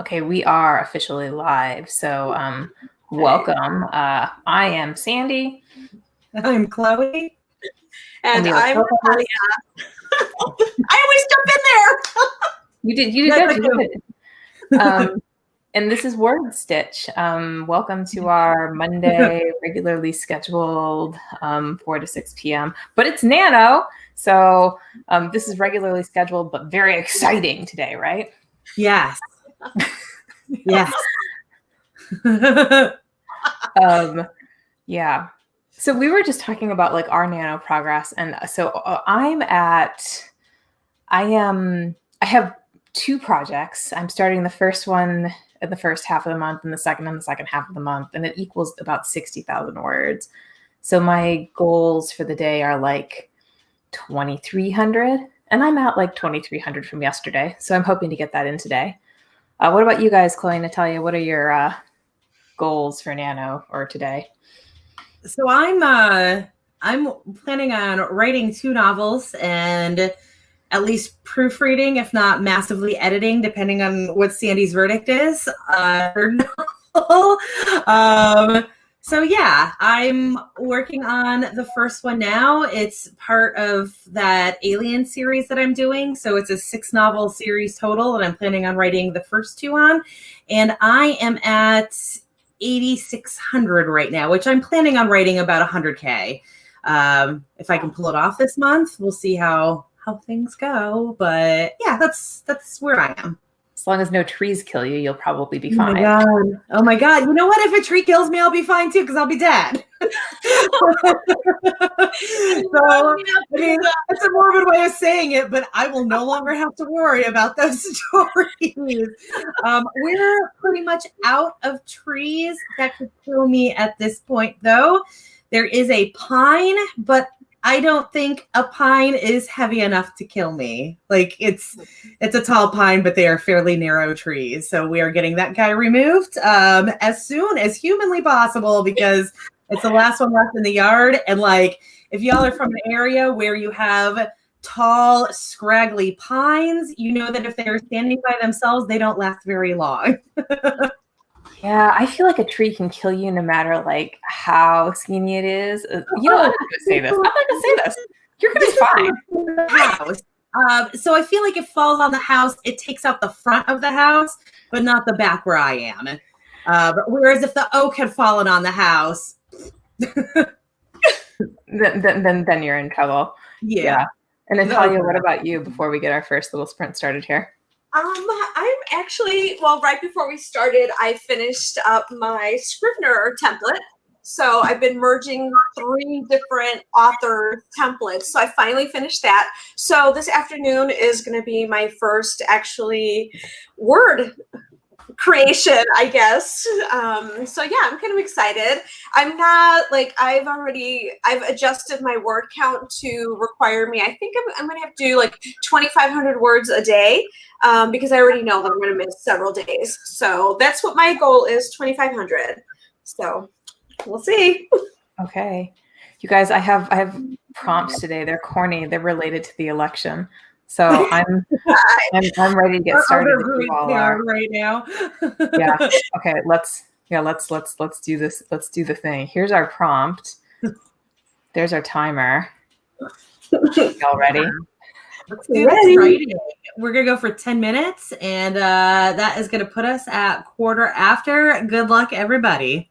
Okay, we are officially live. So, welcome. I am Sandy. I'm Chloe. And we are I'm Natalia. I always jump in there. You did good. You did. And this is WordStitch. Welcome to our Monday regularly scheduled 4 to 6 p.m. But it's Nano, so this is regularly scheduled, but very exciting today, right? Yes. Yes. Yeah. So we were just talking about like our nano progress, and so I have 2 projects. I'm starting the first one in the first half of the month and the second in the second half of the month, and it equals about 60,000 words. So my goals for the day are like 2,300, and I'm at like 2,300 from yesterday. So I'm hoping to get that in today. What about you guys, Chloe and Natalia? What are your goals for Nano or today? So I'm planning on writing 2 novels and at least proofreading, if not massively editing, depending on what Sandy's verdict is. So yeah, I'm working on the first one now. It's part of that Alien series that I'm doing. So it's a 6-novel series total, and I'm planning on writing the first 2 on. And I am at 8,600 right now, which I'm planning on writing about 100K. If I can pull it off this month, we'll see how things go. But yeah, that's where I am. As long as no trees kill you, you'll probably be fine. Oh my God. You know what? If a tree kills me, I'll be fine too, because I'll be dead. So, I mean, that's a morbid way of saying it, but I will no longer have to worry about those stories. We're pretty much out of trees that could kill me at this point, though. There is a pine, but I don't think a pine is heavy enough to kill me. Like it's a tall pine, but they are fairly narrow trees. So we are getting that guy removed as soon as humanly possible, because it's the last one left in the yard. And like, if y'all are from an area where you have tall, scraggly pines, you know that if they're standing by themselves, they don't last very long. Yeah, I feel like a tree can kill you no matter like how skinny it is. I'm not going to say this. I'm not going to say this. You're going to be fine. House. So I feel like if it falls on the house, it takes out the front of the house, but not the back where I am. But whereas if the oak had fallen on the house, then you're in trouble. Yeah. And Natalia, what about you before we get our first little sprint started here? I'm actually, well, right before we started, I finished up my Scrivener template. So I've been merging 3 different author templates. So I finally finished that. So this afternoon is going to be my first actually Word creation, I guess. So yeah, I'm kind of excited. I'm not like, I've adjusted my word count to require me. I think I'm going to have to do like 2,500 words a day because I already know that I'm going to miss several days. So that's what my goal is, 2,500. So we'll see. Okay. You guys, I have prompts today. They're corny. They're related to the election. So I'm ready to get started. Right now. Yeah. Okay. Let's do this. Let's do the thing. Here's our prompt. There's our timer. Y'all ready? Let's do this writing. We're gonna go for 10 minutes, and that is gonna put us at 1/4 after. Good luck, everybody.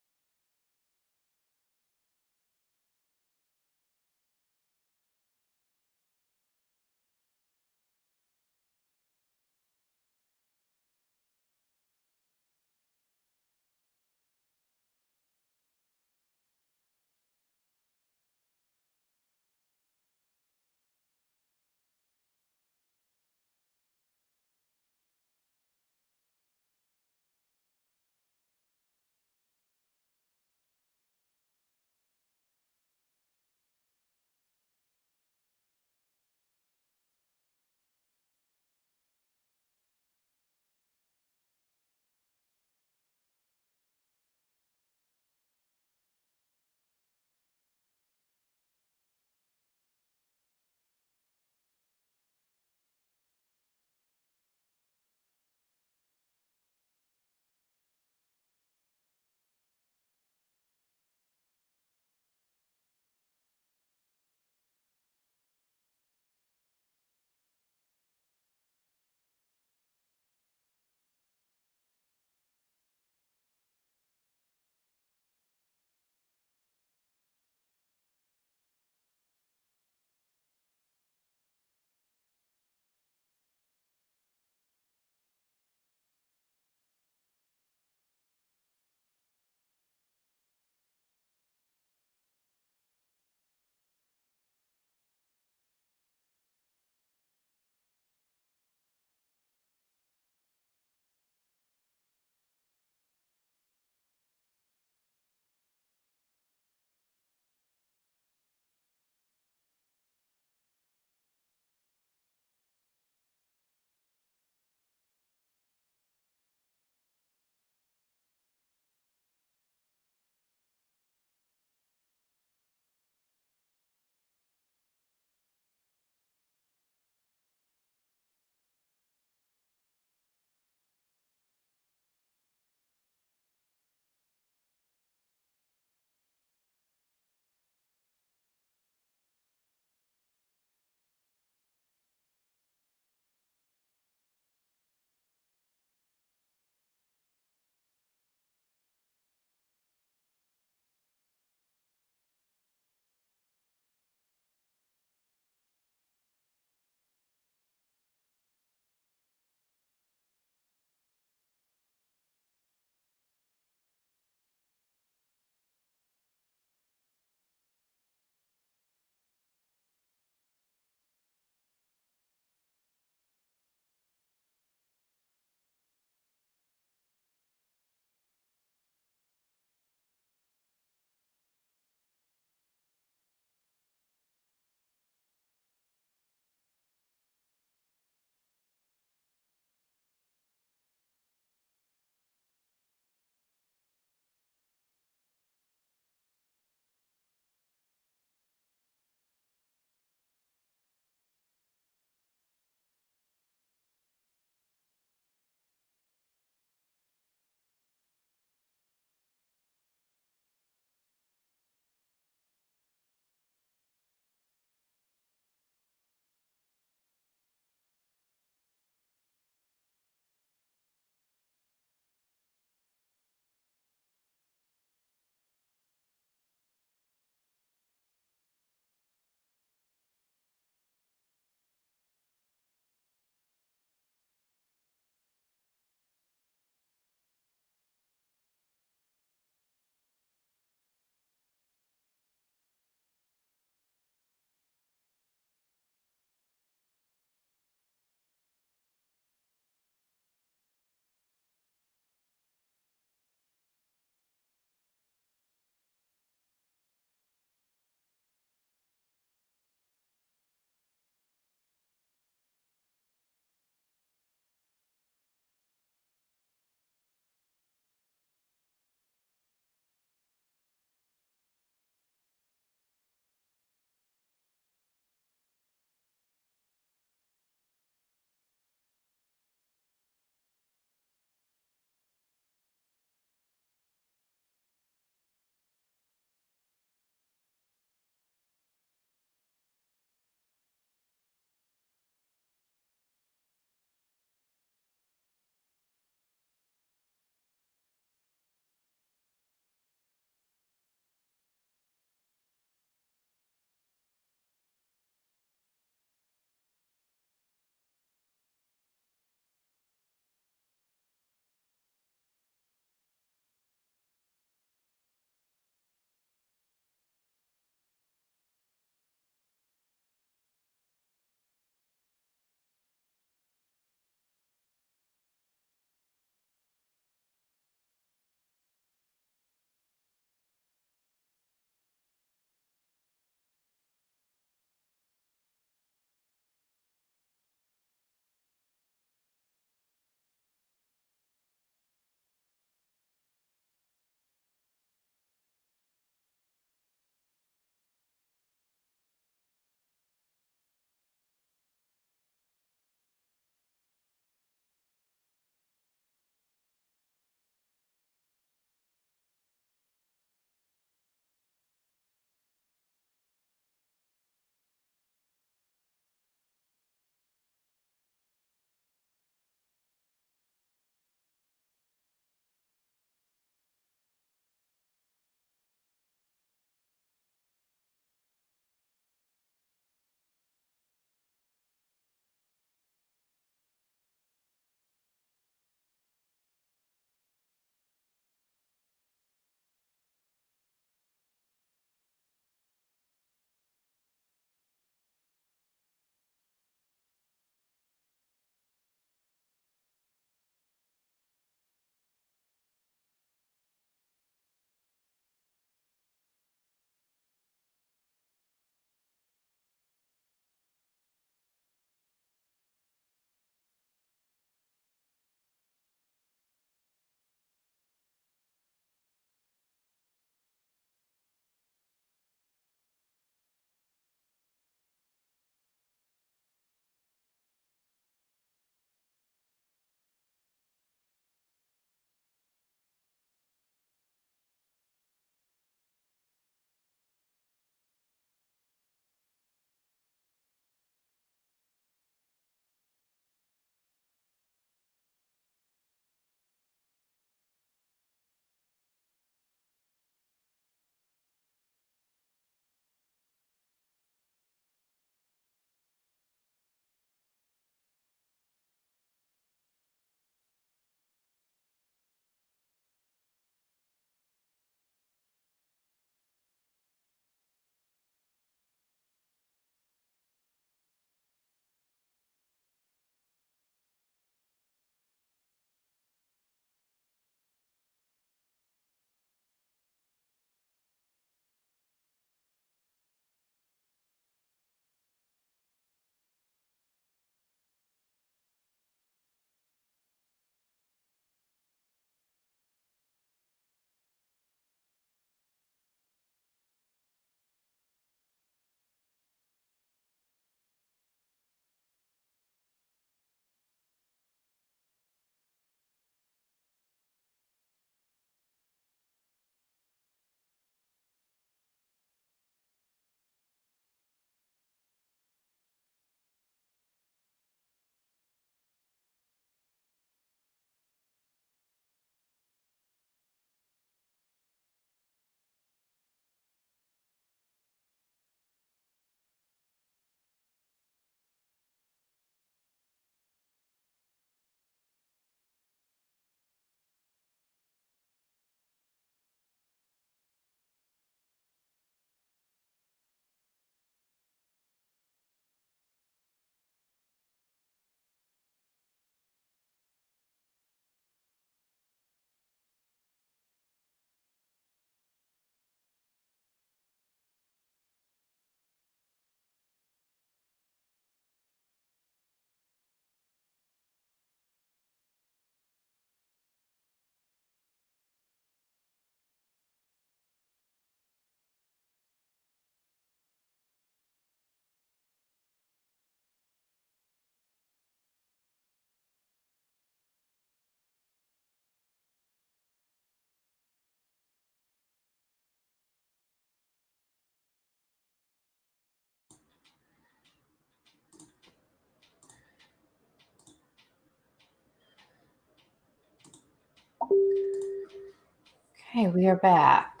Okay, we are back.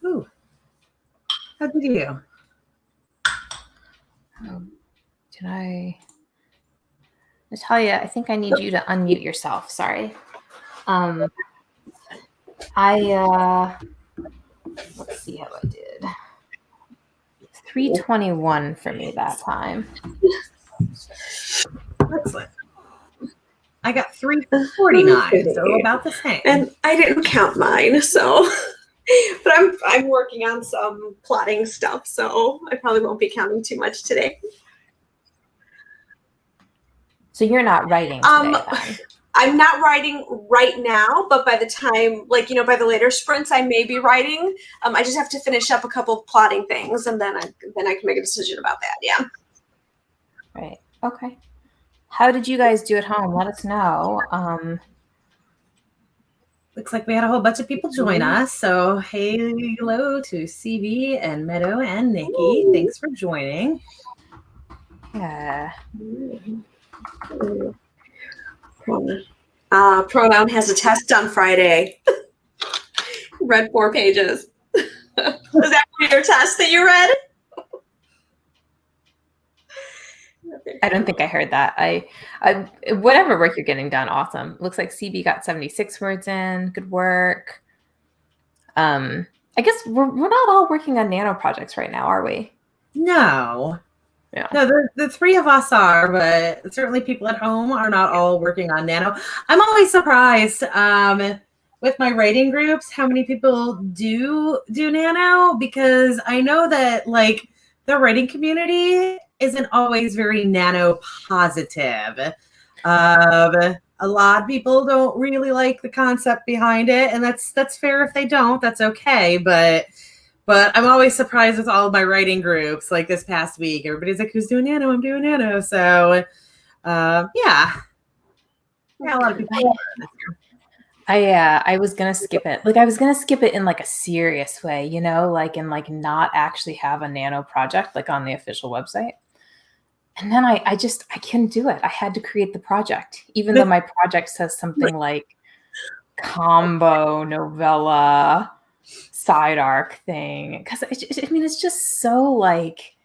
Ooh. How did you? Did I? Natalia, I think I need you to unmute yourself. Sorry. Let's see how I did. 321 for me that time. Excellent. I got 349, so about the same. And I didn't count mine, so but I'm working on some plotting stuff, so I probably won't be counting too much today. So you're not writing today, then? I'm not writing right now, but by the time, like, by the later sprints, I may be writing. I just have to finish up a couple of plotting things, and then I can make a decision about that. Yeah. Right. Okay. How did you guys do at home? Let us know. Looks like we had a whole bunch of people join us. So hello to CB and Meadow and Nikki. Thanks for joining. Yeah. Pronoun has a test on Friday. Read 4 pages. Is that your test that you read? I don't think I heard that. I whatever work you're getting done, awesome. Looks like CB got 76 words in. Good work. I guess we're not all working on nano projects right now, are we? No. Yeah. No, the 3 of us are, but certainly people at home are not all working on nano. I'm always surprised with my writing groups how many people do nano, because I know that like the writing community isn't always very nano positive. A lot of people don't really like the concept behind it, and that's fair if they don't. That's okay, but I'm always surprised with all of my writing groups. Like this past week, everybody's like, "Who's doing nano? I'm doing nano." So, yeah, a lot of people. I was gonna skip it. Like I was gonna skip it in like a serious way, like and like not actually have a nano project like on the official website. And then I couldn't do it. I had to create the project, even though my project says something like combo novella side arc thing. Because it's just so like,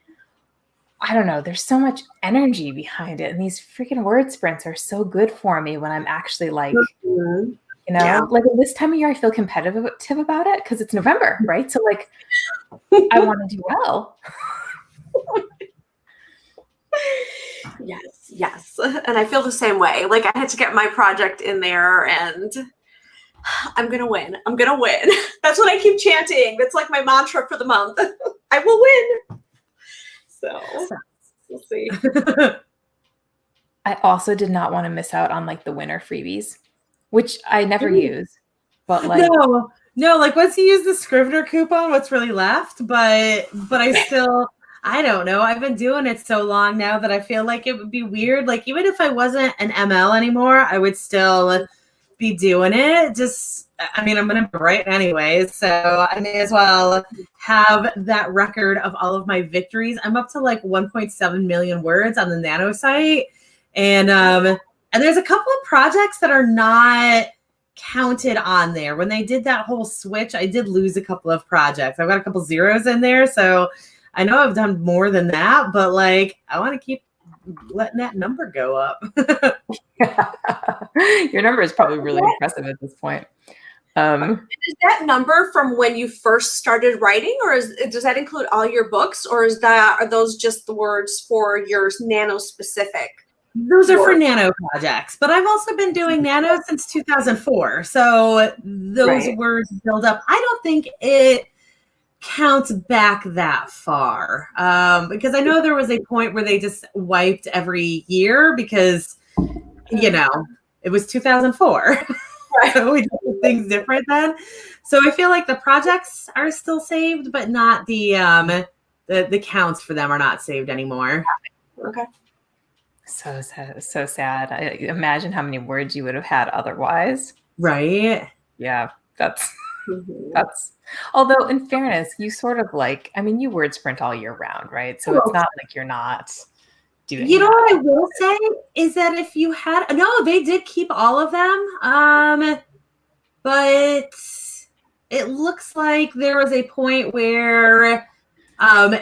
I don't know. There's so much energy behind it, and these freaking word sprints are so good for me when I'm actually like, like at this time of year, I feel competitive about it because it's November, right? So like, I want to do well. Yes. And I feel the same way. Like I had to get my project in there, and I'm going to win. That's what I keep chanting. That's like my mantra for the month. I will win. So we'll see. I also did not want to miss out on like the winter freebies, which I never use. But like no, like once you use the Scrivener coupon, what's really left? But I still, I don't know. I've been doing it so long now that I feel like it would be weird. Like even if I wasn't an ML anymore, I would still be doing it. Just, I mean, I'm going to write anyways, so I may as well have that record of all of my victories. I'm up to like 1.7 million words on the Nano site, and there's a couple of projects that are not counted on there. When they did that whole switch, I did lose a couple of projects. I've got a couple zeros in there, so I know I've done more than that, but like I want to keep letting that number go up. Your number is probably really impressive at this point. Is that number from when you first started writing, or does that include all your books, or are those just the words for your nano specific? Those are for nano projects, but I've also been doing nano since 2004. So those words build up. I don't think it counts back that far because I know there was a point where they just wiped every year because, it was 2004. So we did things different then. So I feel like the projects are still saved, but not the counts for them are not saved anymore. Okay. So sad. I imagine how many words you would have had otherwise. Right. Yeah, that's although in fairness, you sort of like, I mean, you word sprint all year round, right? So it's not like you're not doing You know that. what I will say is that if you had they did keep all of them. But it looks like there was a point where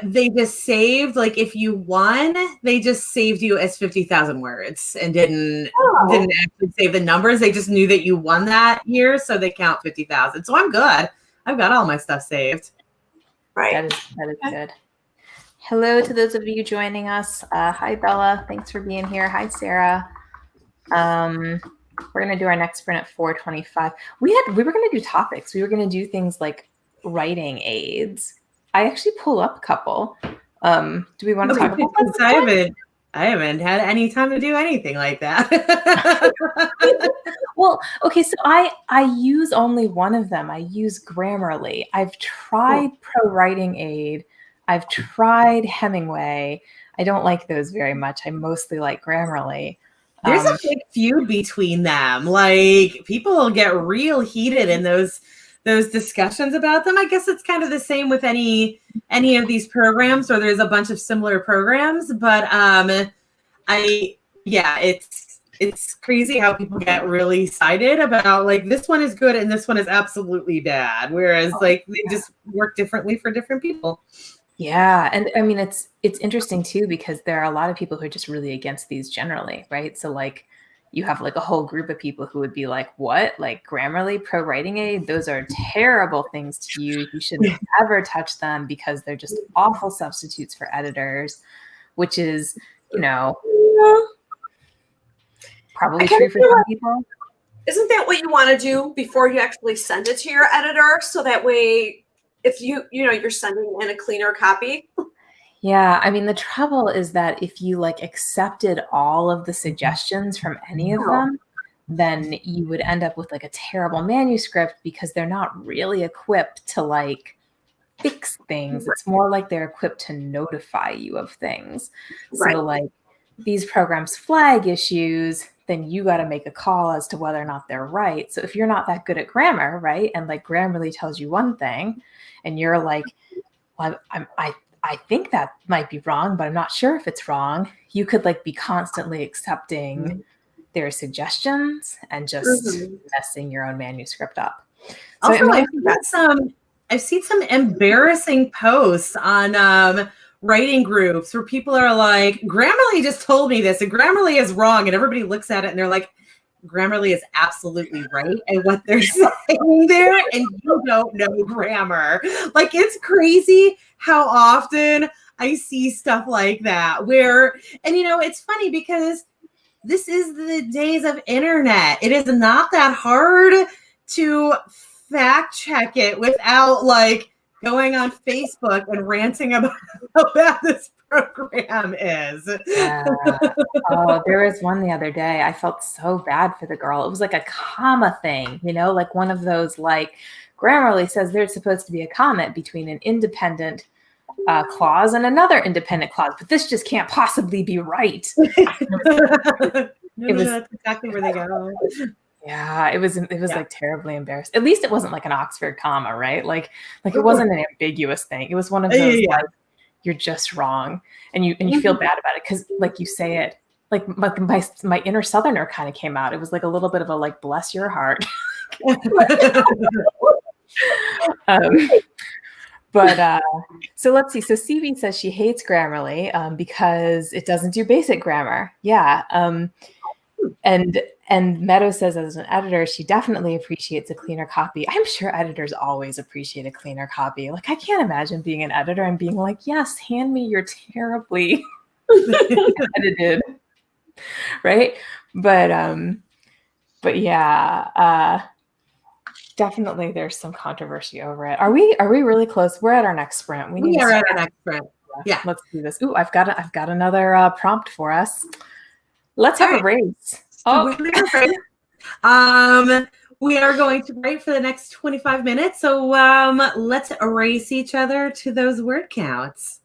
they just saved, like if you won, they just saved you as 50,000 words and didn't actually save the numbers. They just knew that you won that year, so they count 50,000. So I'm good. I've got all my stuff saved. Right. That is good. Hello to those of you joining us. Hi, Bella. Thanks for being here. Hi, Sarah. We're going to do our next sprint at 4:25. We were going to do topics. We were going to do things like writing aids. I actually pulled up a couple. Do we want to talk about that? I haven't had any time to do anything like that. Well, okay, so I use only one of them. I use Grammarly. I've tried Pro Writing Aid. I've tried Hemingway. I don't like those very much. I mostly like Grammarly. There's a big feud between them. Like, people get real heated in those discussions about them. I guess it's kind of the same with any of these programs where there's a bunch of similar programs. But it's crazy how people get really sided about, like, this one is good and this one is absolutely bad. Whereas they just work differently for different people. Yeah. And I mean, it's interesting too, because there are a lot of people who are just really against these generally, right? So like you have like a whole group of people who would be like, what? Like Grammarly, Pro Writing Aid, those are terrible things to use. You shouldn't ever touch them because they're just awful substitutes for editors, which is, probably true for some people. Isn't that what you want to do before you actually send it to your editor? So that way, if you're sending in a cleaner copy. Yeah, I mean, the trouble is that if you like accepted all of the suggestions from any of them, then you would end up with like a terrible manuscript because they're not really equipped to like fix things. It's more like they're equipped to notify you of things. Right. So like these programs flag issues, then you got to make a call as to whether or not they're right. So if you're not that good at grammar, right, and like Grammarly tells you one thing, and you're like, well, I think that might be wrong, but I'm not sure if it's wrong. You could like be constantly accepting their suggestions and just messing your own manuscript up. So Also, I've seen some embarrassing posts on writing groups where people are like, Grammarly just told me this and Grammarly is wrong. And everybody looks at it and they're like, Grammarly is absolutely right at what they're saying there, and you don't know grammar. Like, it's crazy how often I see stuff like that where, and it's funny because this is the days of internet. It is not that hard to fact check it without like going on Facebook and ranting about how bad this program is. Oh, there was one the other day. I felt so bad for the girl. It was like a comma thing, like one of those, like Grammarly says there's supposed to be a comma between an independent clause and another independent clause, but this just can't possibly be right. That's exactly where they go. Yeah, it was like terribly embarrassing. At least it wasn't like an Oxford comma, right? Like it wasn't an ambiguous thing. It was one of those like, you're just wrong, and you feel bad about it because like you say it like my inner Southerner kind of came out. It was like a little bit of a like bless your heart. But so let's see. So CB says she hates Grammarly because it doesn't do basic grammar. Yeah. And Meadow says, as an editor, she definitely appreciates a cleaner copy. I'm sure editors always appreciate a cleaner copy. Like, I can't imagine being an editor and being like, yes, hand me your terribly edited, right? But yeah, definitely there's some controversy over it. Are we really close? We're at our next sprint. We are at our next sprint. Yeah. Let's do this. Ooh, I've got another prompt for us. Let's have a race. Oh, we are going to write for the next 25 minutes. So let's erase each other to those word counts.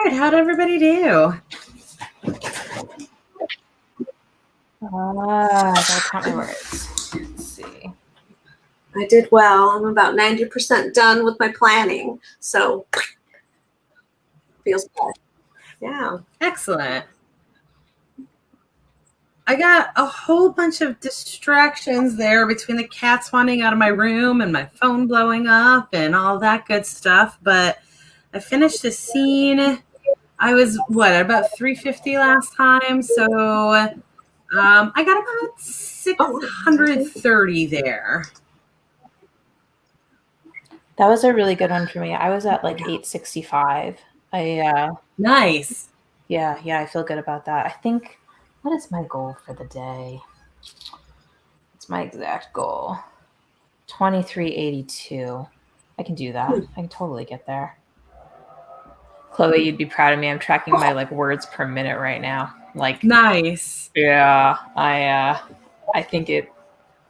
right, how'd everybody do? I gotta count my words. Let's see. I did well. I'm about 90% done with my planning. So feels good. Yeah. Excellent. I got a whole bunch of distractions there between the cats wandering out of my room and my phone blowing up and all that good stuff. But I finished a scene. I was, about 350 last time. So I got about 630 there. That was a really good one for me. I was at like 865. Nice. Yeah, I feel good about that. I think, what is my goal for the day? It's my exact goal. 2382. I can do that. I can totally get there. Chloe, you'd be proud of me. I'm tracking my like words per minute right now. Like, nice. Yeah, I think it.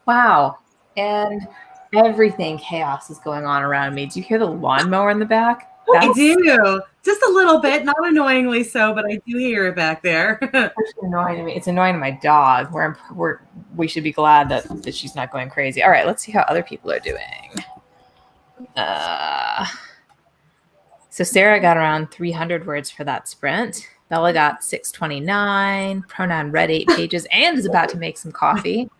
Wow, and everything chaos is going on around me. Do you hear the lawnmower in the back? I do. Just a little bit, not annoyingly so, but I do hear it back there. It's annoying to me. It's annoying to my dog. We should be glad that she's not going crazy. All right, let's see how other people are doing. So Sarah got around 300 words for that sprint. Bella got 629. Pronoun read 8 pages and is about to make some coffee.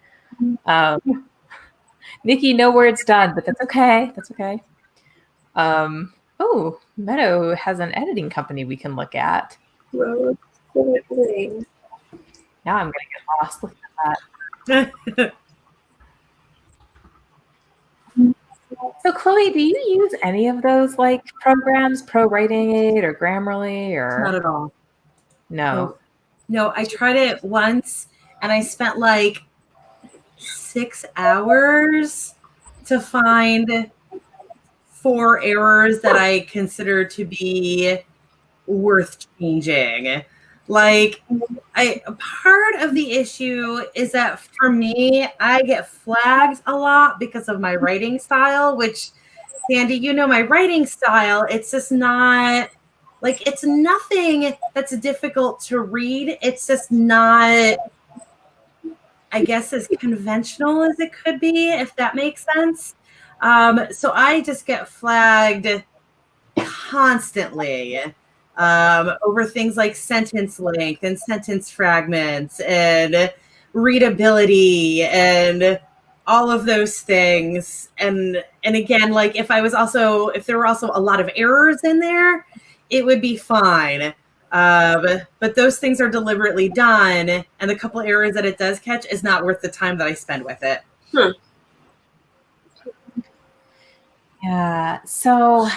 Nikki, no words done, but that's okay. That's okay. Oh, Meadow has an editing company we can look at. Now I'm going to get lost looking at that. So, Chloe, do you use any of those like programs, Pro Writing Aid or Grammarly or? Not at all. No. No, I tried it once and I spent like 6 hours to find 4 errors that I consider to be worth changing. Like, part of the issue is that for me, I get flagged a lot because of my writing style, which, Sandy, you know my writing style. It's just not, like, it's nothing that's difficult to read. It's just not, I guess, as conventional as it could be, if that makes sense. So I just get flagged constantly over things like sentence length and sentence fragments and readability and all of those things. And again, like if there were also a lot of errors in there, it would be fine. But those things are deliberately done, and the couple errors that it does catch is not worth the time that I spend with it. Yeah. So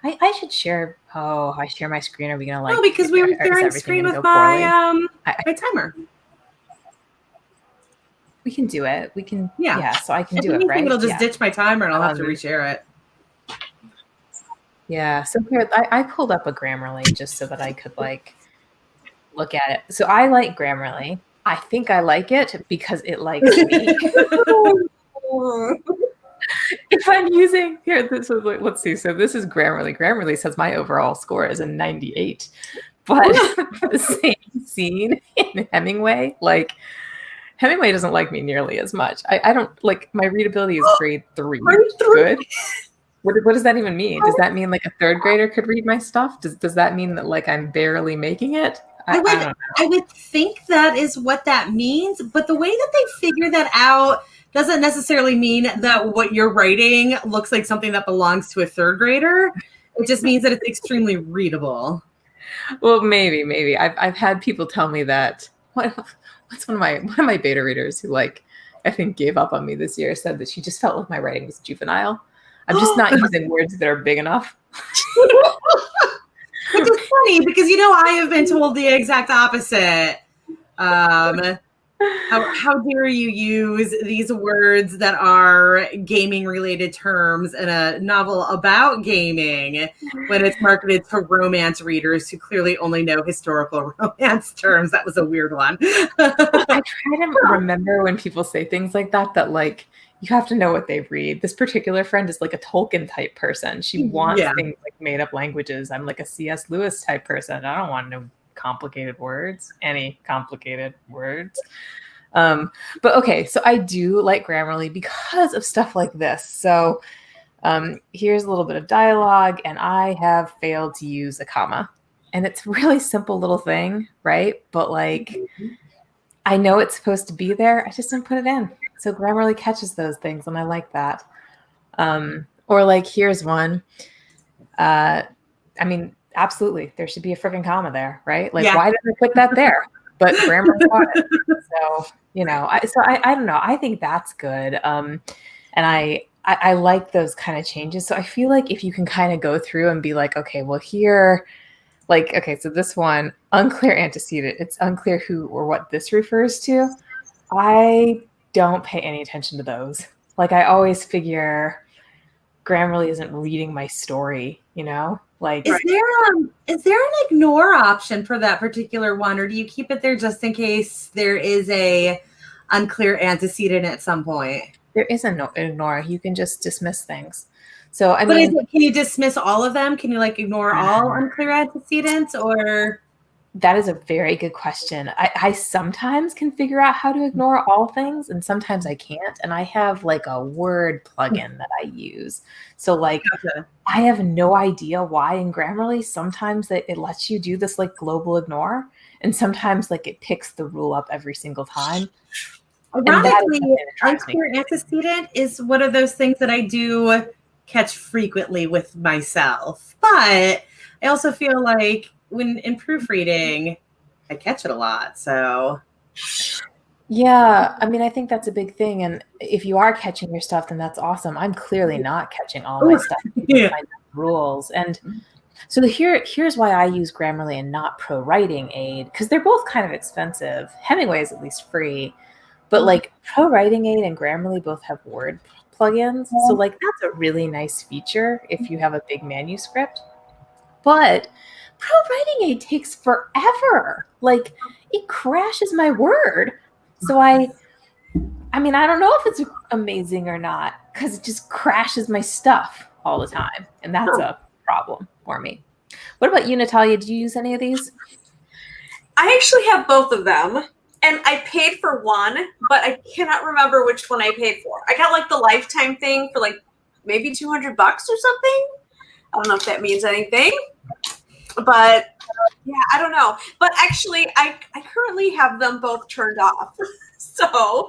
I should share. Oh, I share my screen. Are we gonna like? No, because we were sharing screen with my my timer. We can do it. We can. Yeah. So I can do it, right? It'll just ditch my timer, and I'll have to reshare it. Yeah. So here, I pulled up a Grammarly just so that I could like look at it. So I like Grammarly. I think I like it because it likes me. If I'm using here, this is like, let's see. So this is Grammarly. Grammarly says my overall score is a 98, but the same scene in Hemingway, like Hemingway doesn't like me nearly as much. I don't like my readability is grade 3. Good. What does that even mean? Does that mean like a 3rd grader could read my stuff? Does that mean that like I'm barely making it? I would think that is what that means, but the way that they figure that out doesn't necessarily mean that what you're writing looks like something that belongs to a 3rd grader. It just means that it's extremely readable. Well, maybe. I've had people tell me that. What's one of my beta readers who like I think gave up on me this year said that she just felt like my writing was juvenile. I'm just not using words that are big enough. Which is funny because I have been told the exact opposite. How dare you use these words that are gaming related terms in a novel about gaming when it's marketed to romance readers who clearly only know historical romance terms? That was a weird one. I try to remember when people say things like that like you have to know what they read. This particular friend is like a Tolkien type person. She wants things like made up languages. I'm like a C.S. Lewis type person. I don't want no complicated words, any complicated words. But okay, so I do like Grammarly because of stuff like this. So here's a little bit of dialogue, and I have failed to use a comma. And it's a really simple little thing, right? But like, I know it's supposed to be there. I just didn't put it in. So Grammarly catches those things, and I like that. Or like, here's one. I mean, absolutely, there should be a freaking comma there, right? Like, why did I put that there? But Grammarly got it. So, I don't know. I think that's good. And I like those kind of changes. So I feel like if you can kind of go through and be like, okay, well here, like, okay, so this one, unclear antecedent, it's unclear who or what this refers to. I don't pay any attention to those. Like, I always figure Grammarly isn't reading my story, Like, is there an ignore option for that particular one, or do you keep it there just in case there is a unclear antecedent at some point? There isn't no ignore. You can just dismiss things. So can you dismiss all of them? Can you like ignore all unclear antecedents, or? That is a very good question. I sometimes can figure out how to ignore all things, and sometimes I can't. And I have like a word plugin that I use. So like, I have no idea why in Grammarly sometimes it lets you do this like global ignore, and sometimes like it picks the rule up every single time. Ironically, unclear antecedent is one of those things that I do catch frequently with myself, but I also feel like when in proofreading, I catch it a lot. So yeah, I mean, I think that's a big thing. And if you are catching your stuff, then that's awesome. I'm clearly not catching all my stuff. My rules. And so here's why I use Grammarly and not Pro Writing Aid, because they're both kind of expensive. Hemingway is at least free, but like Pro Writing Aid and Grammarly both have word plugins. So like, that's a really nice feature if you have a big manuscript. But Pro Writing Aid takes forever. Like, it crashes my word. So I mean, I don't know if it's amazing or not, because it just crashes my stuff all the time. And that's a problem for me. What about you, Natalia? Did you use any of these? I actually have both of them. And I paid for one, but I cannot remember which one I paid for. I got like the lifetime thing for like maybe $200 or something. I don't know if that means anything. But yeah, I don't know. But actually, I currently have them both turned off. So,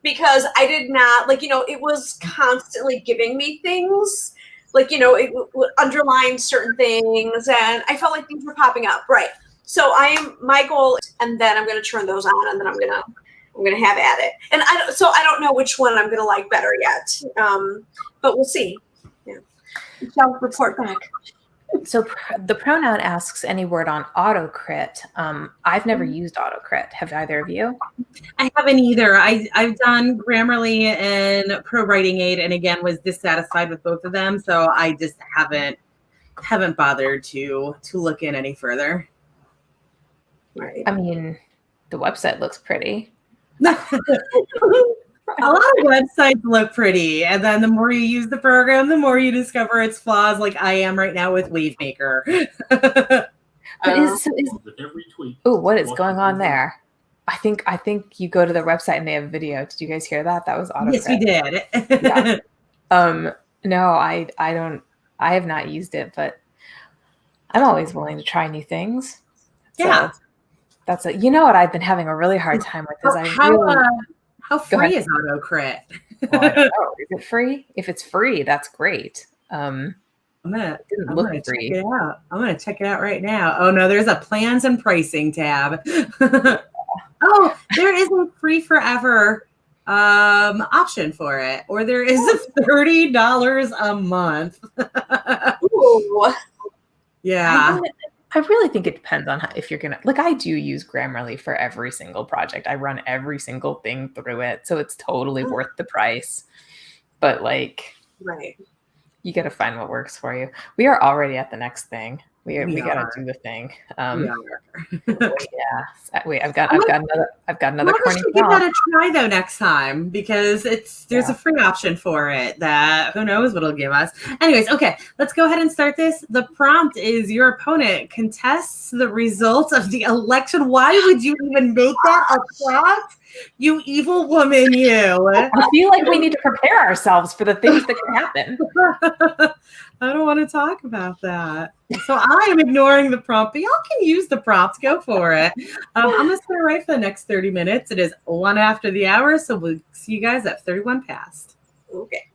because I did not, like, it was constantly giving me things. Like, it would underline certain things. And I felt like things were popping up. Right. So my goal, and then I'm going to turn those on, and then I'm going to have at it. And I don't know which one I'm going to like better yet. But we'll see. Yeah. I'll report back. So the pronoun asks any word on autocrit. I've never used autocrit. Have either of you? I haven't either. I've done Grammarly and Pro Writing Aid, and again was dissatisfied with both of them. So I just haven't bothered to look in any further. Right. I mean, the website looks pretty. A lot of websites look pretty, and then the more you use the program, the more you discover its flaws, like I am right now with Wavemaker. What is going on there? I think you go to the website and they have video. Did you guys hear that? That was autocrit. Yes, we did. Yeah. No, I don't. I have not used it, but I'm always willing to try new things. Yeah. So that's what I've been having a really hard time with is how free is autocrit? Well, I don't know. Is it free? If it's free, that's great. I'm gonna check it out. I'm gonna check it out right now. Oh no, there's a plans and pricing tab. Oh, there is a free forever option for it, or there is a $30 a month. Ooh. Yeah. I really think it depends on if you're like, I do use Grammarly for every single project. I run every single thing through it. So it's totally worth the price. But like, right. You got to find what works for you. We are already at the next thing. We gotta do the thing. We are. Yeah. Wait, I've got another Maybe we corny should give prompt. that a try though next time, because there's a free option for it that who knows what it'll give us. Anyways, okay, let's go ahead and start this. The prompt is your opponent contests the results of the election. Why would you even make that a prompt? You evil woman, you. I feel like we need to prepare ourselves for the things that can happen. I don't want to talk about that. So I am ignoring the prompt, but y'all can use the prompt. Go for it. I'm going to stay right for the next 30 minutes. It is 1 after the hour, so we'll see you guys at 31 past. Okay.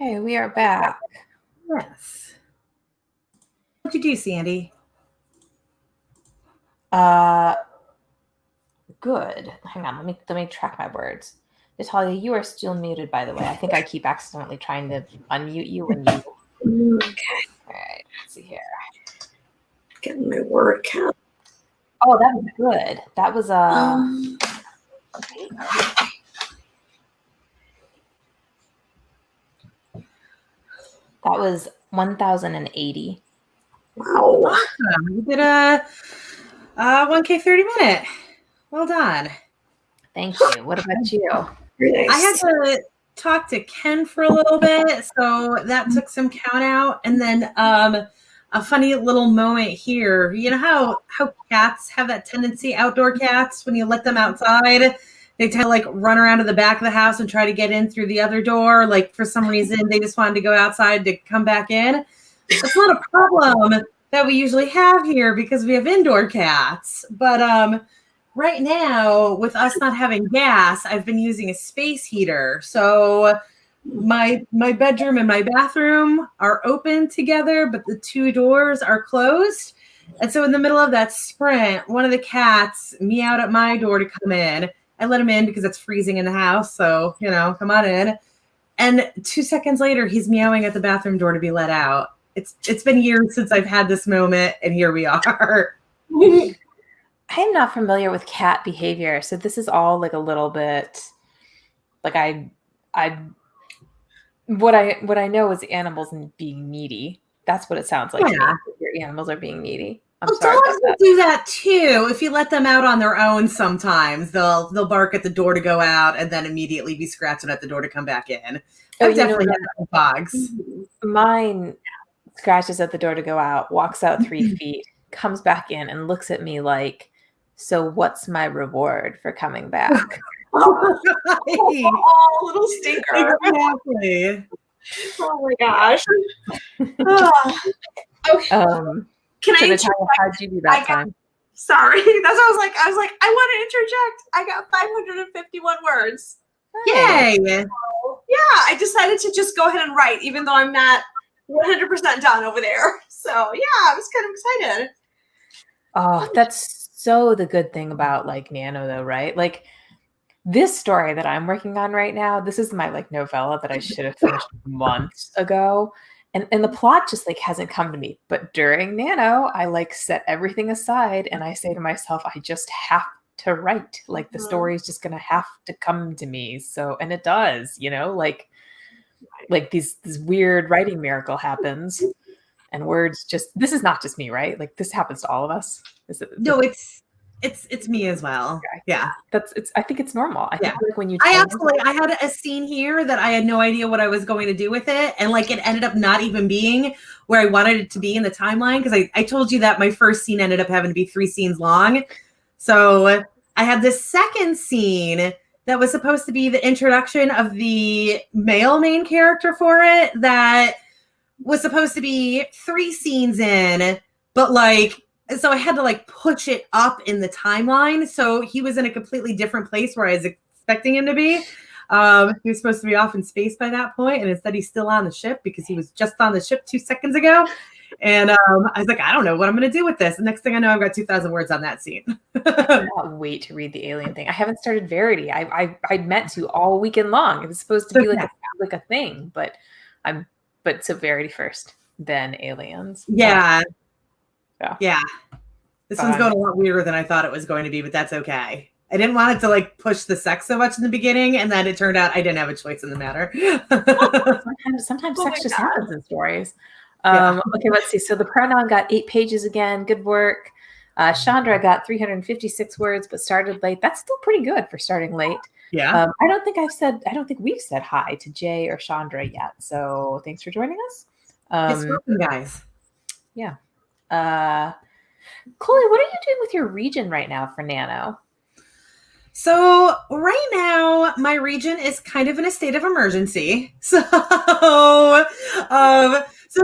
Okay, we are back. Yes. What'd you do, Sandy? Good. Hang on, let me track my words. Natalia, you are still muted, by the way. I think I keep accidentally trying to unmute you when you. Okay. All right. Let's see here. Getting my word count. Oh, that was good. That was that was 1,080. Wow. Awesome. You did a 1K 30 minute. Well done. Thank you. What about you? Very nice. I had to talk to Ken for a little bit, so that took some count out. And then a funny little moment here. You know how cats have that tendency, outdoor cats, when you let them outside, they tend to like run around to the back of the house and try to get in through the other door. Like for some reason, they just wanted to go outside to come back in. That's not a problem that we usually have here because we have indoor cats. But right now, with us not having gas, I've been using a space heater. So my bedroom and my bathroom are open together, but the two doors are closed. And so in the middle of that sprint, one of the cats meowed at my door to come in. I let him in because it's freezing in the house. So, come on in. And 2 seconds later, he's meowing at the bathroom door to be let out. It's been years since I've had this moment, and here we are. I am not familiar with cat behavior, so this is all like a little bit like what I know is animals and being needy. That's what it sounds like to me. Your animals are being needy. I'm sorry dogs about that. will do that too. If you let them out on their own, sometimes they'll bark at the door to go out and then immediately be scratching at the door to come back in. I've definitely had that with dogs. Mine scratches at the door to go out, walks out 3 feet, comes back in, and looks at me like, "So what's my reward for coming back?" Oh, little stinker. Exactly. Oh my gosh. Okay. Can I interject? How'd you do that time? Sorry. That's what I was like, I want to interject. I got 551 words. Yay. So, yeah, I decided to just go ahead and write, even though I'm not 100% done over there. So yeah, I was kind of excited. Oh, that's so the good thing about like Nano though, right? Like this story that I'm working on right now, this is my like novella that I should have finished months ago. And the plot just like hasn't come to me. But during Nano, I like set everything aside and I say to myself, I just have to write. Like the story is just gonna have to come to me. So and it does, like this weird writing miracle happens. And words just, this is not just me, right? Like this happens to all of us. No, it's me as well. Okay. Yeah. I think it's normal. I think like when you I had a scene here that I had no idea what I was going to do with it. And like it ended up not even being where I wanted it to be in the timeline. Cause I told you that my first scene ended up having to be 3 scenes long. So I had this second scene that was supposed to be the introduction of the male main character for it that was supposed to be 3 scenes in, but like, so I had to like push it up in the timeline. So he was in a completely different place where I was expecting him to be. He was supposed to be off in space by that point, and instead he's still on the ship because he was just on the ship 2 seconds ago. And I was like, I don't know what I'm going to do with this. The next thing I know, I've got 2,000 words on that scene. I cannot wait to read the alien thing. I haven't started Verity. I meant to all weekend long. It was supposed to be like a thing, but so Verity first, then aliens. Yeah. This one's going a lot weirder than I thought it was going to be, but that's okay. I didn't want it to like push the sex so much in the beginning, and then it turned out I didn't have a choice in the matter. Sometimes sex just happens in stories. Okay, let's see. So the pronoun got 8 pages again. Good work. Chandra got 356 words, but started late. That's still pretty good for starting late. Yeah. I don't think we've said hi to Jay or Chandra yet. So thanks for joining us. It's welcome, guys. Yeah. Chloe, what are you doing with your region right now for Nano? So right now, my region is kind of in a state of emergency. So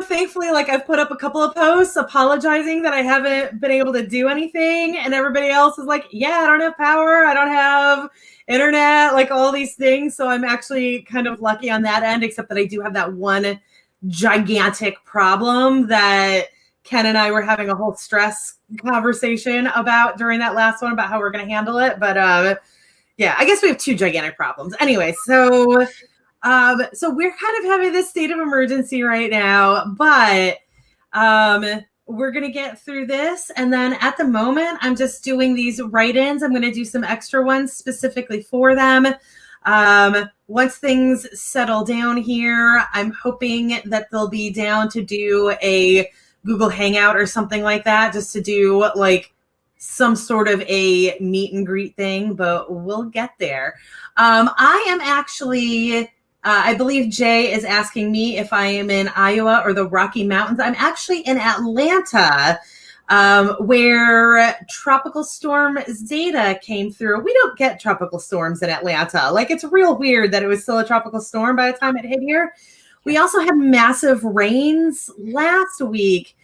thankfully, like I've put up a couple of posts apologizing that I haven't been able to do anything, and everybody else is like, "Yeah, I don't have power, I don't have internet, like all these things." So I'm actually kind of lucky on that end, except that I do have that one gigantic problem that Ken and I were having a whole stress conversation about during that last one about how we're going to handle it. But yeah, I guess we have two gigantic problems. Anyway, so we're kind of having this state of emergency right now, but we're going to get through this. And then at the moment, I'm just doing these write-ins. I'm going to do some extra ones specifically for them. Once things settle down here, I'm hoping that they'll be down to do a Google Hangout or something like that, just to do like some sort of a meet and greet thing, but we'll get there. I am actually, I believe Jay is asking me if I am in Iowa or the Rocky Mountains. I'm actually in Atlanta, where Tropical Storm Zeta came through. We don't get tropical storms in Atlanta. Like, it's real weird that it was still a tropical storm by the time it hit here. We also had massive rains last week.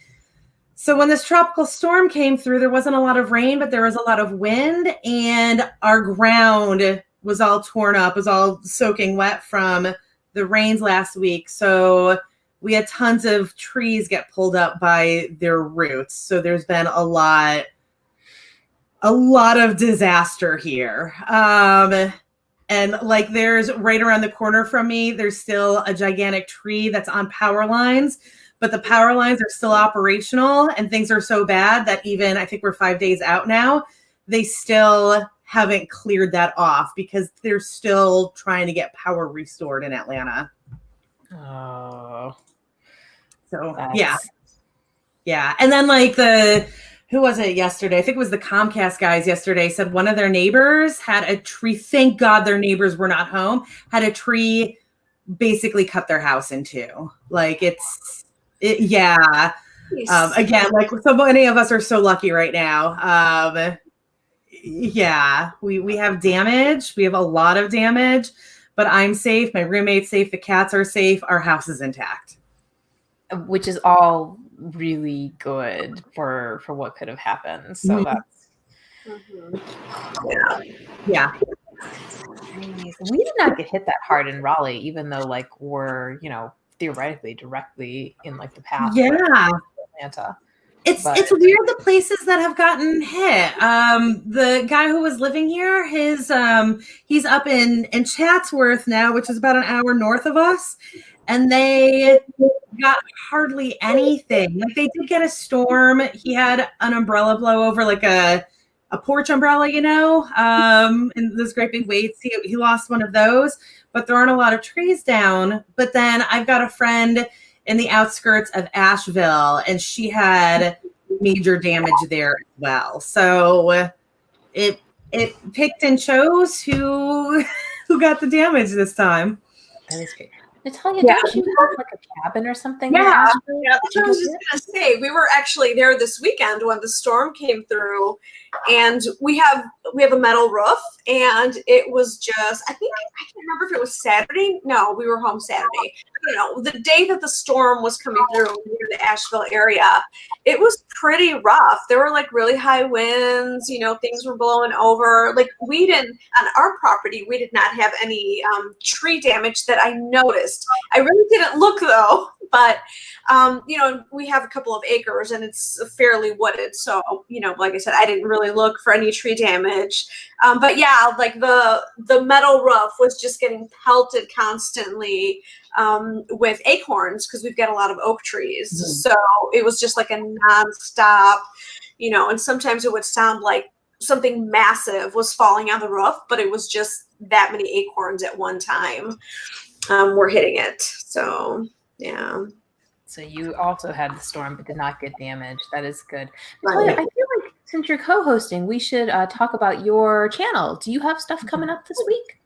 So when this tropical storm came through, there wasn't a lot of rain, but there was a lot of wind, and our ground was all torn up, was all soaking wet from the rains last week. So we had tons of trees get pulled up by their roots. So there's been a lot of disaster here. And like there's right around the corner from me, there's still a gigantic tree that's on power lines, but the power lines are still operational, and things are so bad that even, I think we're 5 days out now, they still haven't cleared that off because they're still trying to get power restored in Atlanta. Oh. So yeah. And then like who was it yesterday? I think it was the Comcast guys yesterday said one of their neighbors had a tree. Thank God their neighbors were not home. Had a tree basically cut their house in two. Like yeah. Again, like so many of us are so lucky right now. Yeah, we have damage. We have a lot of damage, but I'm safe. My roommate's safe. The cats are safe. Our house is intact. Which is all really good for what could have happened. So that's yeah. We did not get hit that hard in Raleigh, even though like we're, theoretically directly in like the path of Atlanta. It's weird the places that have gotten hit. The guy who was living here, he's up in Chatsworth now, which is about an hour north of us, and they got hardly anything. Like they did get a storm. He had an umbrella blow over, like a porch umbrella, and those great big weights. He lost one of those, but there aren't a lot of trees down. But then I've got a friend in the outskirts of Asheville, and she had major damage there as well. So it picked and chose who got the damage this time. That is great. Natalia, don't you have like a cabin or something? Yeah, that's what I was just gonna say. We were actually there this weekend when the storm came through, and we have a metal roof, and it was just, I can't remember if it was Saturday. No, we were home Saturday. I don't know. The day that the storm was coming through near the Asheville area, it was pretty rough. There were like really high winds, things were blowing over. Like on our property, we did not have any tree damage that I noticed. I really didn't look though, but we have a couple of acres and it's fairly wooded. So, like I said, I didn't really look for any tree damage. But yeah, like the metal roof was just getting pelted constantly with acorns because we've got a lot of oak trees. Mm-hmm. So it was just like a nonstop, and sometimes it would sound like something massive was falling on the roof, but it was just that many acorns at one time were hitting it. So, yeah. So you also had the storm, but did not get damaged. That is good. Natalia, I feel like since you're co-hosting, we should talk about your channel. Do you have stuff coming up this week?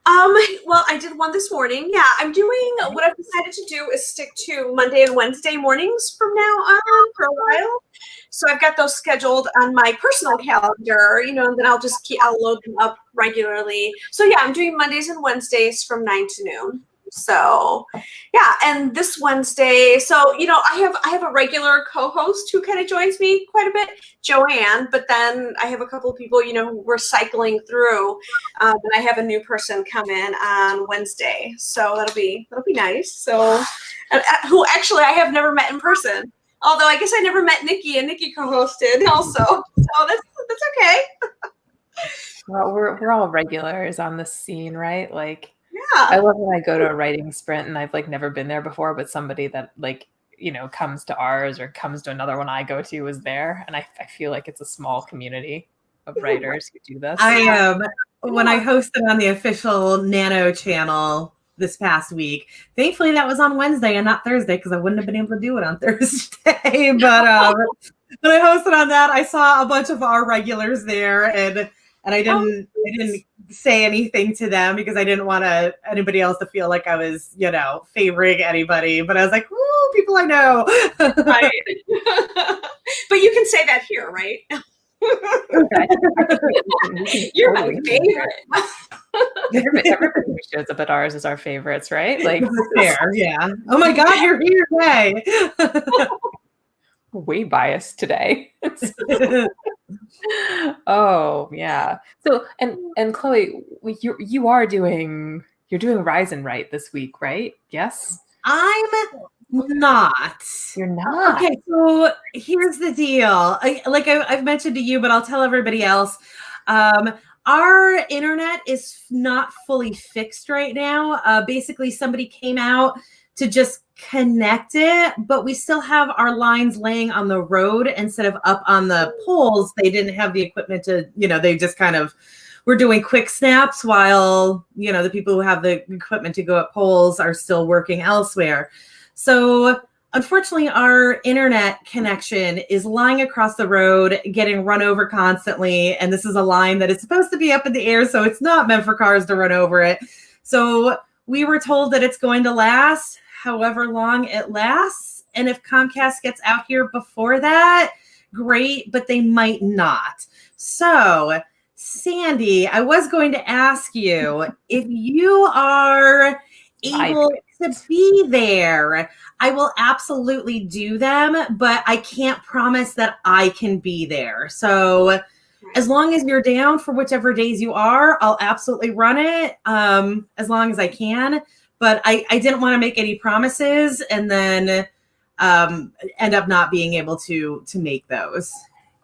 Well, I did one this morning. Yeah, I'm doing what I've decided to do is stick to Monday and Wednesday mornings from now on for a while. So I've got those scheduled on my personal calendar, and then I'll load them up regularly. So yeah, I'm doing Mondays and Wednesdays from 9 to noon. So yeah, and this Wednesday, so I have a regular co-host who kind of joins me quite a bit, Joanne, but then I have a couple of people, who we're cycling through, and I have a new person come in on Wednesday, so that'll be nice. So, who actually I have never met in person, although I guess I never met Nikki, and Nikki co-hosted also, so that's okay. Well, we're all regulars on this scene, right? Like. Yeah. I love when I go to a writing sprint and I've never been there before, but somebody that comes to ours or comes to another one I go to is there. And I feel like it's a small community of writers who do this. I am. When I hosted on the official NANO channel this past week, thankfully that was on Wednesday and not Thursday because I wouldn't have been able to do it on Thursday. But when I hosted on that, I saw a bunch of our regulars there, and I didn't say anything to them because I didn't want anybody else to feel like I was, favoring anybody. But I was like, "Ooh, people I know." Right. But you can say that here, right? Okay. You're my favorite. Everybody who shows up at ours is our favorites, right? Like, fair, yeah. Oh my God, you're here today. Way biased today. Oh yeah. So and Chloe, you're doing Rise and Write this week, right? Yes. I'm not. You're not. Okay, so here's the deal. I've mentioned to you, but I'll tell everybody else. Our internet is not fully fixed right now. Basically, somebody came out to just connect it, but we still have our lines laying on the road instead of up on the poles. They didn't have the equipment to, they just kind of were doing quick snaps while, the people who have the equipment to go up poles are still working elsewhere. So unfortunately, our internet connection is lying across the road, getting run over constantly. And this is a line that is supposed to be up in the air, so it's not meant for cars to run over it. So we were told that it's going to last however long it lasts. And if Comcast gets out here before that, great, but they might not. So, Sandy, I was going to ask you if you are able to be there. I will absolutely do them, but I can't promise that I can be there. So as long as you're down for whichever days you are, I'll absolutely run it as long as I can. But I didn't want to make any promises and then end up not being able to make those.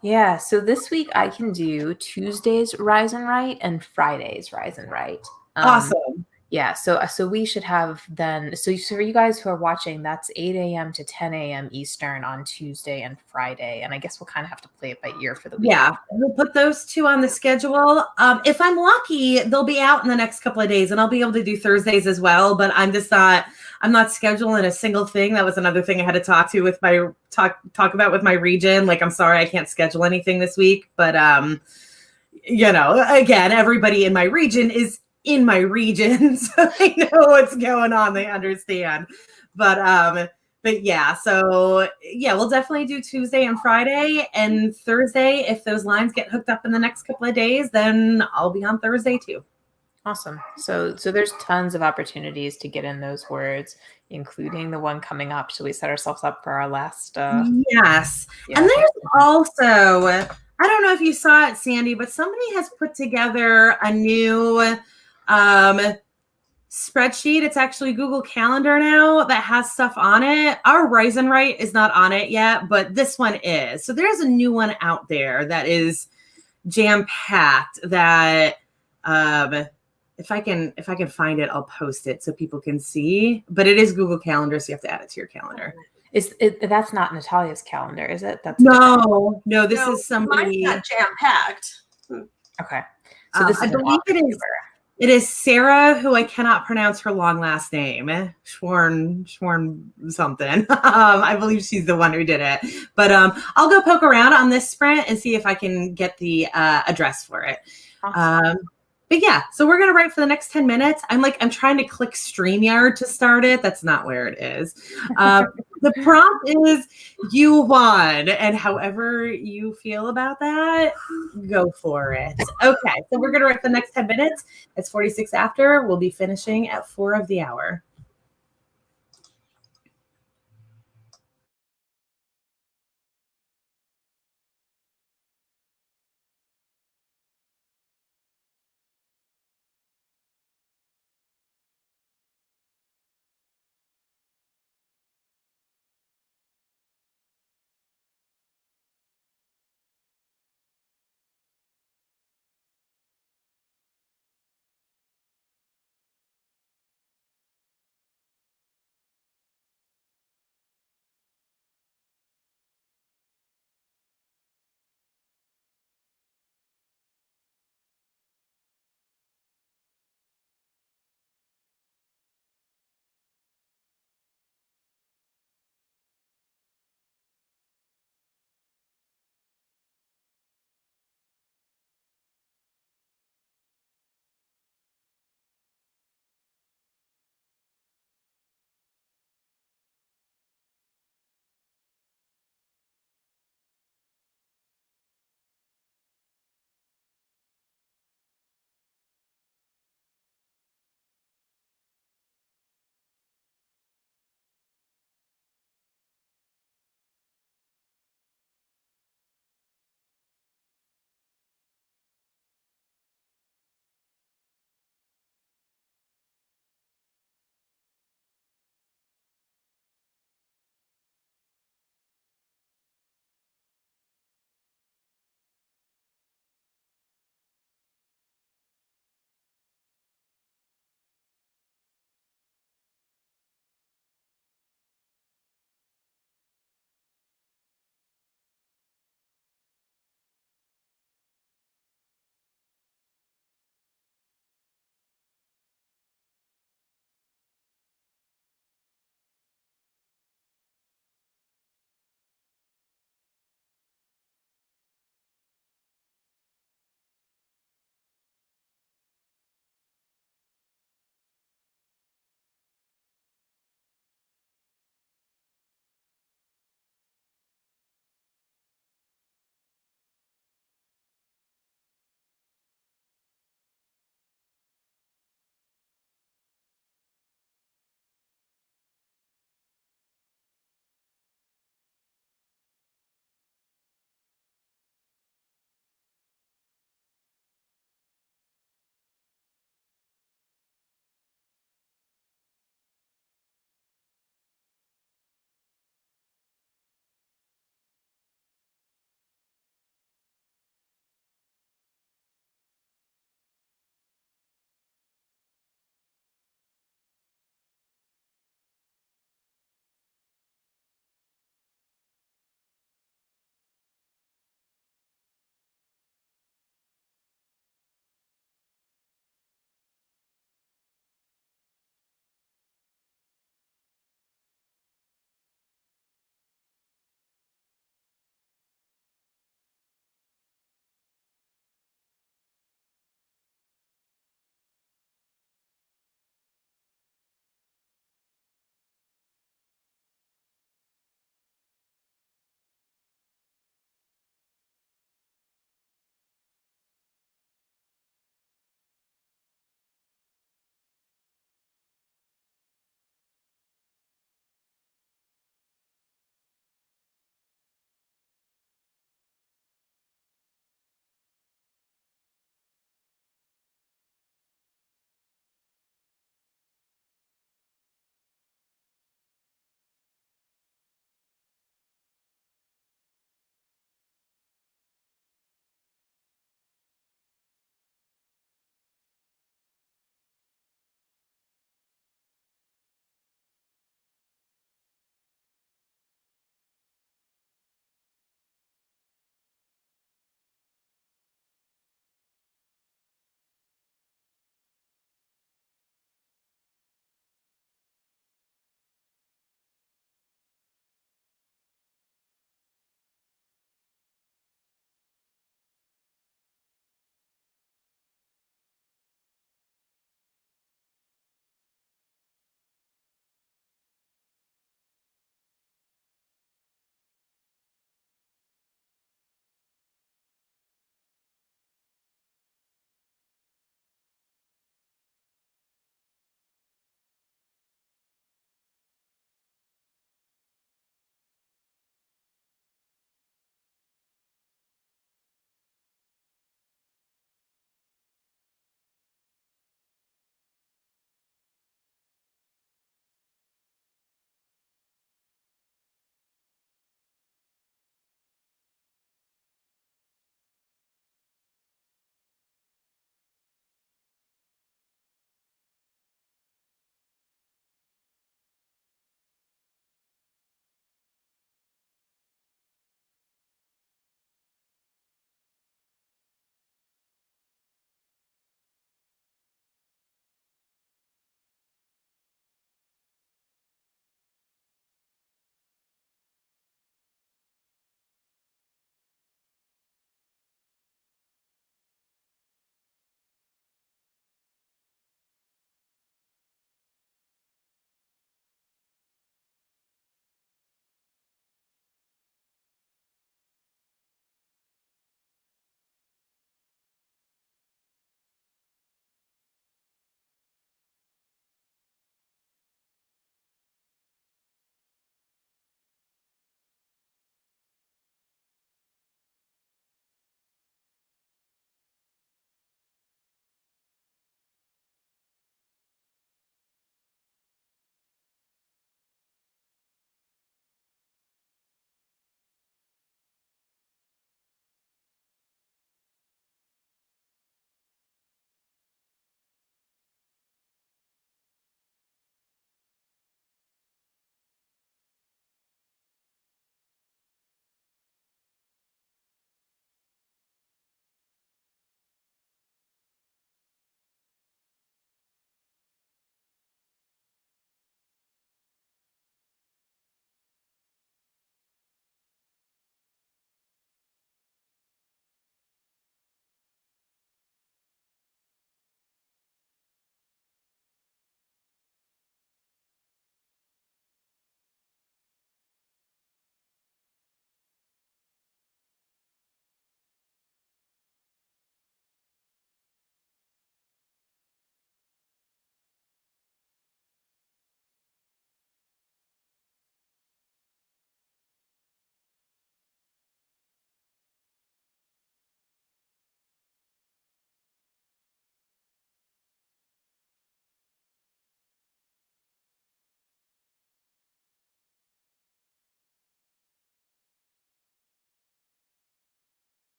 Yeah, so this week I can do Tuesdays Rise and Write and Fridays Rise and Write. Awesome. Yeah, so we should have then, so for you guys who are watching, that's 8 a.m. to 10 a.m. Eastern on Tuesday and Friday. And I guess we'll kind of have to play it by ear for the week. Yeah, we'll put those two on the schedule. If I'm lucky, they'll be out in the next couple of days and I'll be able to do Thursdays as well. But I'm not scheduling a single thing. That was another thing I had to talk about with my region. Like, I'm sorry, I can't schedule anything this week. But, again, everybody in my region is in my region, so they know what's going on. They understand. But yeah, so yeah, we'll definitely do Tuesday and Friday, and Thursday. If those lines get hooked up in the next couple of days, then I'll be on Thursday too. Awesome. So there's tons of opportunities to get in those words, including the one coming up. Shall we set ourselves up for our last? Yes. Yeah. And there's also, I don't know if you saw it, Sandy, but somebody has put together a new spreadsheet. It's actually Google Calendar now that has stuff on it. Our Rise and Write is not on it yet, but this one is. So there's a new one out there that is jam-packed that if I can find it, I'll post it so people can see. But it is Google Calendar, so you have to add it to your calendar. That's not Natalia's calendar, is it? No, this is somebody. Mine's not jam-packed. Okay. So this is I believe it is Sarah, who I cannot pronounce her long last name. Schworn something. I believe she's the one who did it. But I'll go poke around on this sprint and see if I can get the address for it. Awesome. But yeah, so we're going to write for the next 10 minutes. I'm trying to click StreamYard to start it. That's not where it is. The prompt is you won. And however you feel about that, go for it. Okay, so we're going to write for the next 10 minutes. It's 46 after. We'll be finishing at 4 of the hour.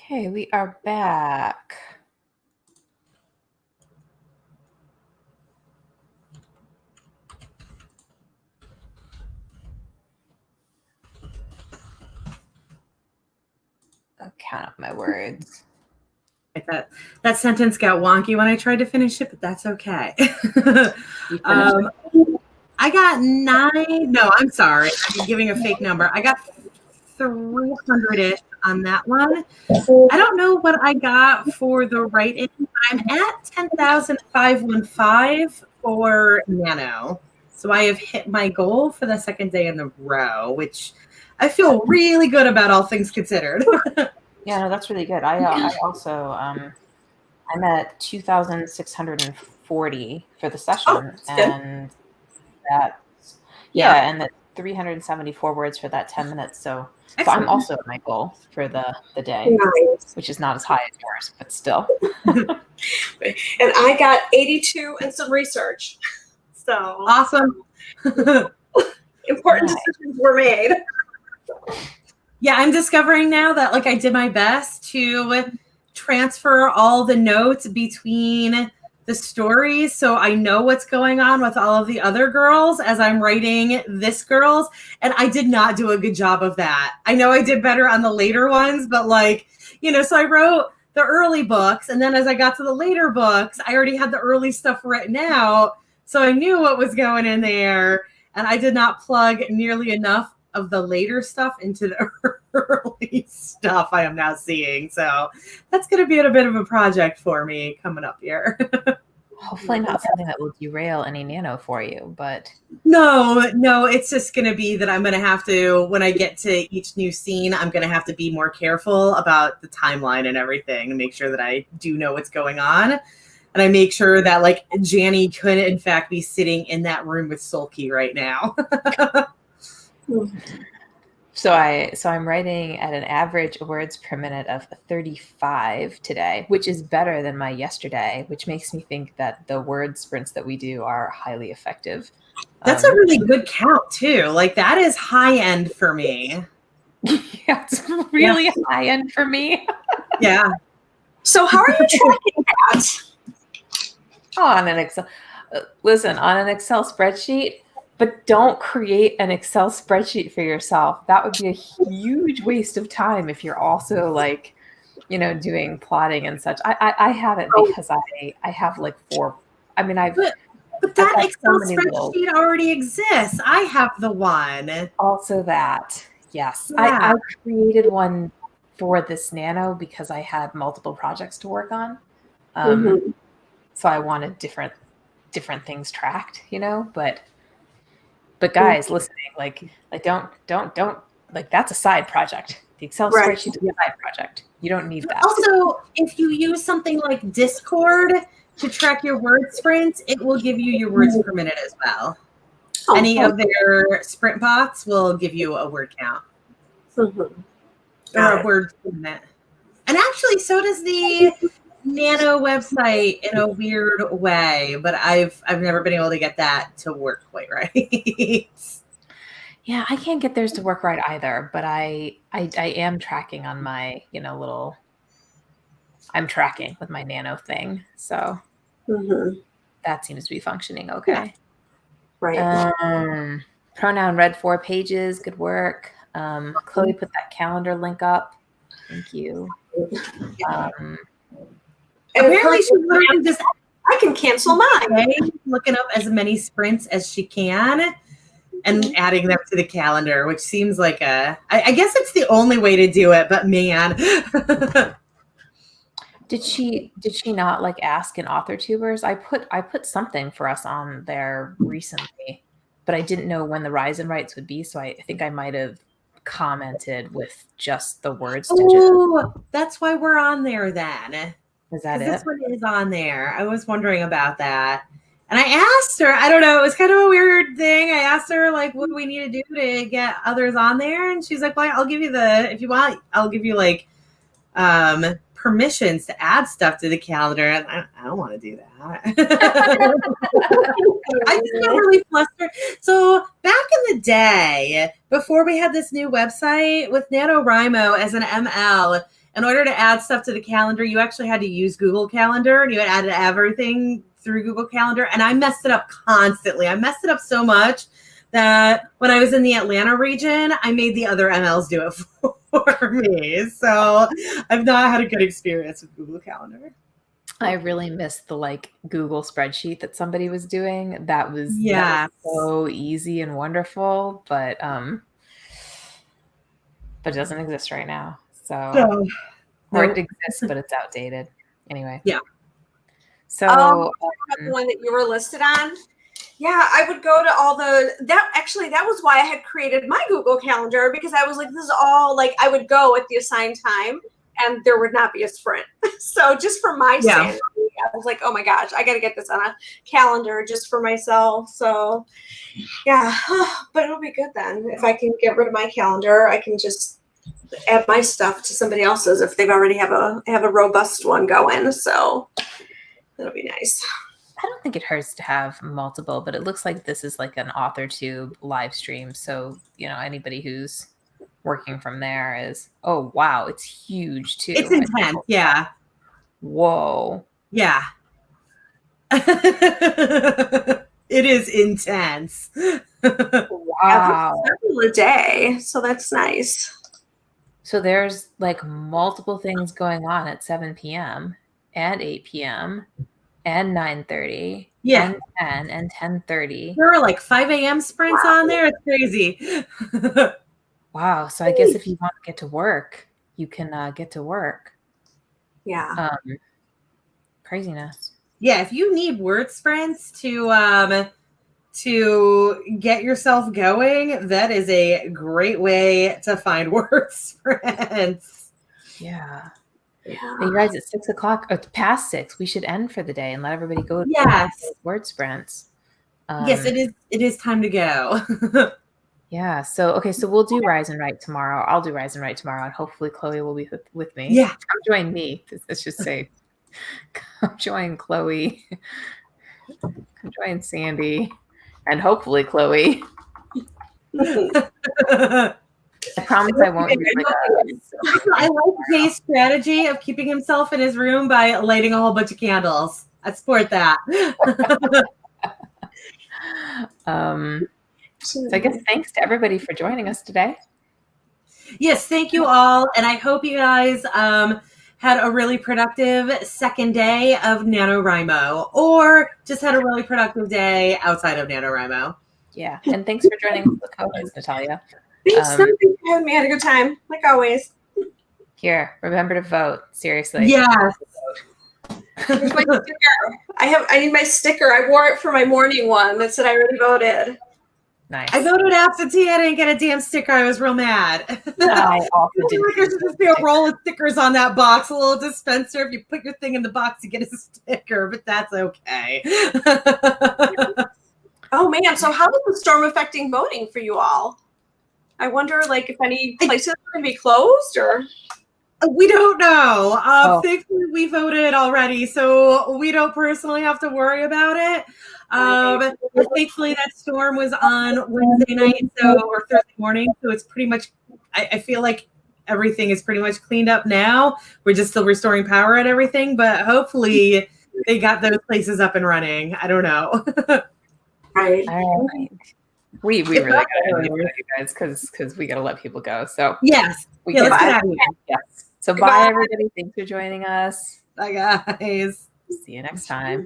Okay, we are back. I'll count up my words. That sentence got wonky when I tried to finish it, but that's okay. You finished it? I got 9. No, I'm sorry. I'm giving a fake number. I got 300-ish on that one. I don't know what I got for the write-in. I'm at 10,515 for NaNo. So I have hit my goal for the second day in a row, which I feel really good about, all things considered. Yeah, no, that's really good. I also I'm at 2,640 for the session, and that's and that's 374 words for that 10 minutes. So I'm also at my goal for the day, which is not as high as yours, but still. And I got 82 and some research. So awesome. Important decisions were made. Yeah, I'm discovering now that I did my best to transfer all the notes between the stories, so I know what's going on with all of the other girls as I'm writing this girl's, and I did not do a good job of that. I know I did better on the later ones, but so I wrote the early books, and then as I got to the later books, I already had the early stuff written out, so I knew what was going in there, and I did not plug nearly enough of the later stuff into the early stuff I am now seeing. So that's going to be a bit of a project for me coming up here. Hopefully not something that will derail any Nano for you, but no, it's just going to be that I'm going to have to, when I get to each new scene, I'm going to have to be more careful about the timeline and everything and make sure that I do know what's going on. And I make sure that Janny could in fact be sitting in that room with Sulky right now. So I'm writing at an average words per minute of 35 today, which is better than my yesterday, which makes me think that the word sprints that we do are highly effective. That's a really good count too. That is high end for me. Yeah, it's really high end for me. Yeah. So how are you tracking that? On an Excel. Listen, on an Excel spreadsheet. But don't create an Excel spreadsheet for yourself. That would be a huge waste of time if you're also doing plotting and such. I have it because I have 4. I mean, but that Excel spreadsheet already exists. I have the one. Also that, yes. Yeah. I created one for this Nano because I had multiple projects to work on. So I wanted different things tracked, But guys, listening, don't that's a side project. The Excel spreadsheet is a side project. You don't need that. Also, if you use something like Discord to track your word sprints, it will give you your words per minute as well. Any of their sprint bots will give you a word count. Or a word per minute. And actually, so does the NaNo website in a weird way, but I've never been able to get that to work quite right. Yeah, I can't get theirs to work right either, but I am tracking on my I'm tracking with my NaNo thing, so that seems to be functioning okay. Yeah. Right. Pronoun read 4 pages. Good work. Chloe put that calendar link up. Thank you. Apparently she's learning this. I can cancel mine. Looking up as many sprints as she can and adding them to the calendar, which seems like I guess it's the only way to do it, but man. Did she not ask in author tubers? I put something for us on there recently, but I didn't know when the rise and writes would be, so I think I might have commented with just the WordStitch. Oh, that's why we're on there then. Is that it? This one is on there. I was wondering about that. And I asked her, I don't know, it was kind of a weird thing. I asked her, what do we need to do to get others on there? And she's like, well, I'll give you if you want, I'll give you permissions to add stuff to the calendar. And I don't want to do that. I just got really flustered. So back in the day, before we had this new website with NaNoWriMo as an ML, in order to add stuff to the calendar, you actually had to use Google Calendar, and you had added everything through Google Calendar. And I messed it up constantly. I messed it up so much that when I was in the Atlanta region, I made the other MLs do it for me. So I've not had a good experience with Google Calendar. I really missed the Google spreadsheet that somebody was doing. That was so easy and wonderful, but it doesn't exist right now. Or it exists, but it's outdated. Anyway. Yeah. So the one that you were listed on. Yeah, I would go to all that was why I had created my Google Calendar, because I was like, this is all I would go at the assigned time and there would not be a sprint. So just for my sanity, I was like, oh my gosh, I got to get this on a calendar just for myself. So yeah, but it'll be good then. If I can get rid of my calendar, I can just add my stuff to somebody else's if they've already have a robust one going. So that'll be nice. I don't think it hurts to have multiple, but it looks like this is like an AuthorTube live stream. So, anybody who's working from there is, oh, wow, it's huge too. It's intense. Yeah. Whoa. Yeah. It is intense. Wow. A day. So that's nice. So there's multiple things going on at 7 p.m. and 8 p.m. and 9:30, and 10 and 10:30. There are 5 a.m. sprints on there. It's crazy. Wow. So I guess if you want to get to work, you can get to work. Yeah. Craziness. Yeah. If you need word sprints to get yourself going, that is a great way to find word sprints. Yeah. You guys, it's 6 o'clock. It's past 6. We should end for the day and let everybody go to word sprints. Yes, it is time to go. Yeah. So we'll do Rise and Write tomorrow. I'll do Rise and Write tomorrow, and hopefully Chloe will be with me. Yeah. Come join me. Let's just say, come join Chloe. Come join Sandy, and hopefully Chloe. I promise I won't use I like Jay's strategy of keeping himself in his room by lighting a whole bunch of candles. I support that. So I guess thanks to everybody for joining us today. Yes, thank you all. And I hope you guys had a really productive second day of NaNoWriMo, or just had a really productive day outside of NaNoWriMo. Yeah. And thanks for joining us, the co-host, Natalia. Thanks for having me. I had a good time, like always. Here, remember to vote. Seriously. Yes. Here's my sticker. I need my sticker. I wore it for my morning one that said I already voted. Nice. I voted absentee. I didn't get a damn sticker. I was real mad. I also didn't. There should just be a roll of stickers on that box, a little dispenser. If you put your thing in the box, you get a sticker, but that's okay. Oh man, so how is the storm affecting voting for you all? I wonder, if any places are going to be closed, or we don't know. Thankfully, we voted already, so we don't personally have to worry about it. But thankfully, that storm was on Wednesday night, or Thursday morning, so it's pretty much. I feel like everything is pretty much cleaned up now. We're just still restoring power and everything, but hopefully, they got those places up and running. I don't know. Right. All right. We really got to leave you guys because we got to let people go. So yes, let's get out of here. Yes. So bye everybody. Thanks for joining us. Bye guys. See you next time.